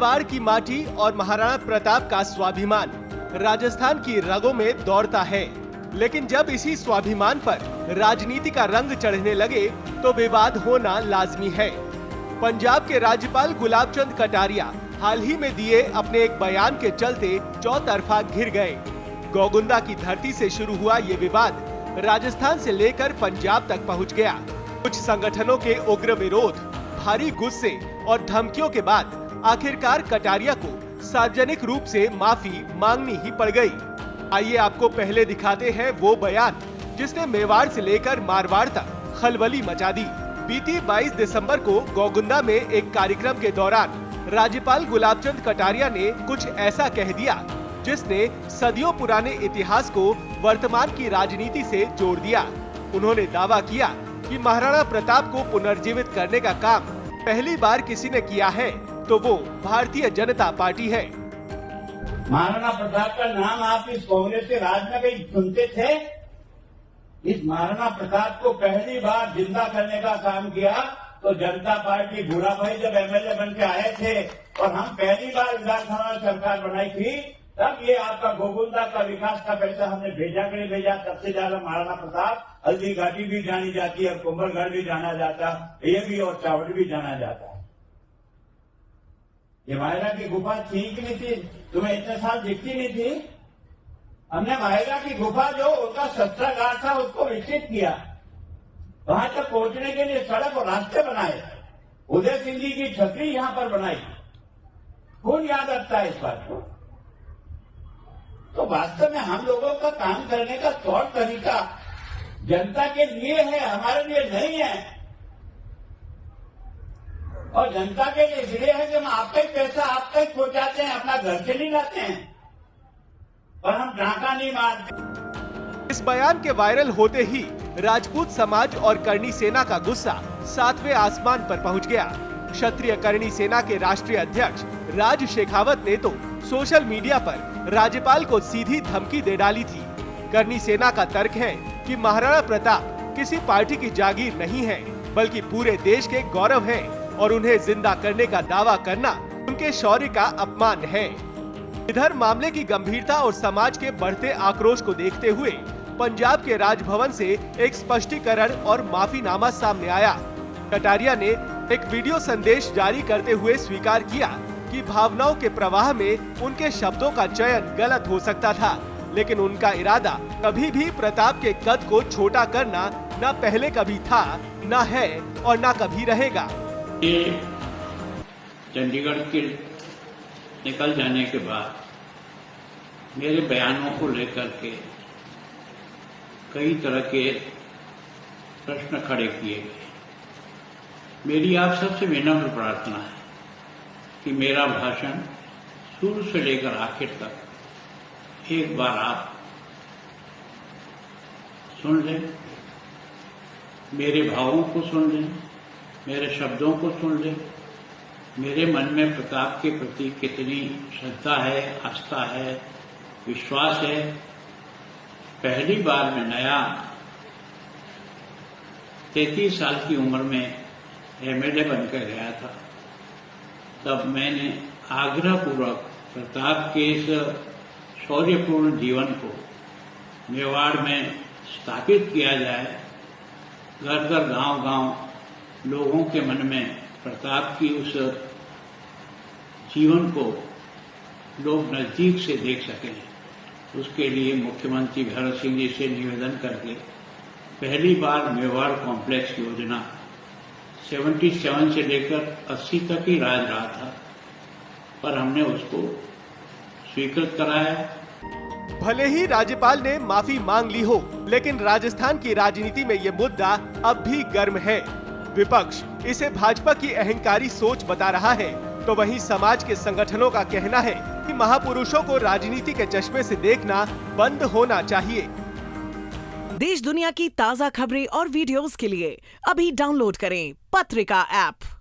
मेवाड़ की माटी और महाराणा प्रताप का स्वाभिमान राजस्थान की रगों में दौड़ता है, लेकिन जब इसी स्वाभिमान पर राजनीति का रंग चढ़ने लगे तो विवाद होना लाजमी है। पंजाब के राज्यपाल गुलाब चंद कटारिया हाल ही में दिए अपने एक बयान के चलते चौतरफा घिर गए। गौगुंदा की धरती से शुरू हुआ ये विवाद राजस्थान से लेकर पंजाब तक पहुंच गया। कुछ संगठनों के उग्र विरोध, भारी गुस्से और धमकियों के बाद आखिरकार कटारिया को सार्वजनिक रूप से माफी मांगनी ही पड़ गई। आइए आपको पहले दिखाते हैं वो बयान जिसने मेवाड़ से लेकर मारवाड़ तक खलबली मचा दी। बीती 22 दिसंबर को गौगुंदा में एक कार्यक्रम के दौरान राज्यपाल गुलाब चंद कटारिया ने कुछ ऐसा कह दिया जिसने सदियों पुराने इतिहास को वर्तमान की राजनीति से जोड़ दिया। उन्होंने दावा किया कि महाराणा प्रताप को पुनर्जीवित करने का काम पहली बार किसी ने किया है तो वो भारतीय जनता पार्टी है। महाराणा प्रताप का नाम आप इस कांग्रेस के राज में कहीं सुनते थे? इस महाराणा प्रताप को पहली बार जिंदा करने का काम किया तो जनता पार्टी भूरा भाई जब एमएलए बन के आए थे और हम पहली बार विधानसभा में सरकार बनाई थी, तब ये आपका गोगुंदा का विकास का पैसा हमने भेजा कि नहीं भेजा। तब से ज्यादा महाराणा प्रताप हल्दी घाटी भी जानी जाती है, कुंभलगढ़ भी जाना जाता, ये भी और चावड़ भी जाना जाता है। ये मायरा की गुफा थी कि नहीं थी? तुम्हें इतने साल दिखती नहीं थी? हमने मायरा की गुफा जो उनका शस्त्रागार था उसको विकसित किया, वहां तक पहुंचने के लिए सड़क और रास्ते बनाए, उदय सिंह जी की छतरी यहां पर बनाई। कौन याद रखता है इस बात को? तो वास्तव में हम लोगों का काम करने का तौर तरीका जनता के लिए है, हमारे लिए नहीं है। और जनता के लिए इसलिए है कि हम आपका ही पैसा आप तक पहुंचाते हैं, अपना घर से नहीं लाते हैं और हम डाका नहीं मारते। इस बयान के वायरल होते ही राजपूत समाज और करणी सेना का गुस्सा 7वें आसमान पर पहुंच गया। क्षत्रिय करणी सेना के राष्ट्रीय अध्यक्ष राज शेखावत ने तो सोशल मीडिया पर राज्यपाल को सीधी धमकी दे डाली थी। करणी सेना का तर्क है कि महाराणा प्रताप किसी पार्टी की जागीर नहीं है, बल्कि पूरे देश के गौरव है और उन्हें जिंदा करने का दावा करना उनके शौर्य का अपमान है। इधर मामले की गंभीरता और समाज के बढ़ते आक्रोश को देखते हुए पंजाब के राजभवन से एक स्पष्टीकरण और माफीनामा सामने आया। कटारिया ने एक वीडियो संदेश जारी करते हुए स्वीकार किया कि भावनाओं के प्रवाह में उनके शब्दों का चयन गलत हो सकता था, लेकिन उनका इरादा कभी भी प्रताप के कद को छोटा करना न पहले कभी था, न है और न कभी रहेगा। ये चंडीगढ़ के निकल जाने के बाद मेरे बयानों को लेकर के कई तरह के प्रश्न खड़े किए गए। मेरी आप सबसे विनम्र प्रार्थना है कि मेरा भाषण शुरू से लेकर आखिर तक एक बार आप सुन लें, मेरे भावों को सुन लें, मेरे शब्दों को सुन लें, मेरे मन में प्रताप के प्रति कितनी श्रद्धा है, आस्था है, विश्वास है। पहली बार मैं नया 33 साल की उम्र में एमएलए बनकर गया था, तब मैंने आग्रहपूर्वक प्रताप के इस शौर्यपूर्ण जीवन को मेवाड़ में स्थापित किया जाए। घर घर गांव-गांव लोगों के मन में प्रताप की उस जीवन को लोग नजदीक से देख सकें, उसके लिए मुख्यमंत्री भरत सिंह जी से निवेदन करके पहली बार मेवाड़ कॉम्प्लेक्स योजना 77 से लेकर 80 तक ही राज रहा था, पर हमने उसको स्वीकृत कराया। भले ही राज्यपाल ने माफी मांग ली हो, लेकिन राजस्थान की राजनीति में ये मुद्दा अब भी गर्म है। विपक्ष इसे भाजपा की अहंकारी सोच बता रहा है, तो वहीं समाज के संगठनों का कहना है कि महापुरुषों को राजनीति के चश्मे से देखना बंद होना चाहिए। देश दुनिया की ताज़ा खबरें और वीडियोस के लिए अभी डाउनलोड करें पत्रिका ऐप।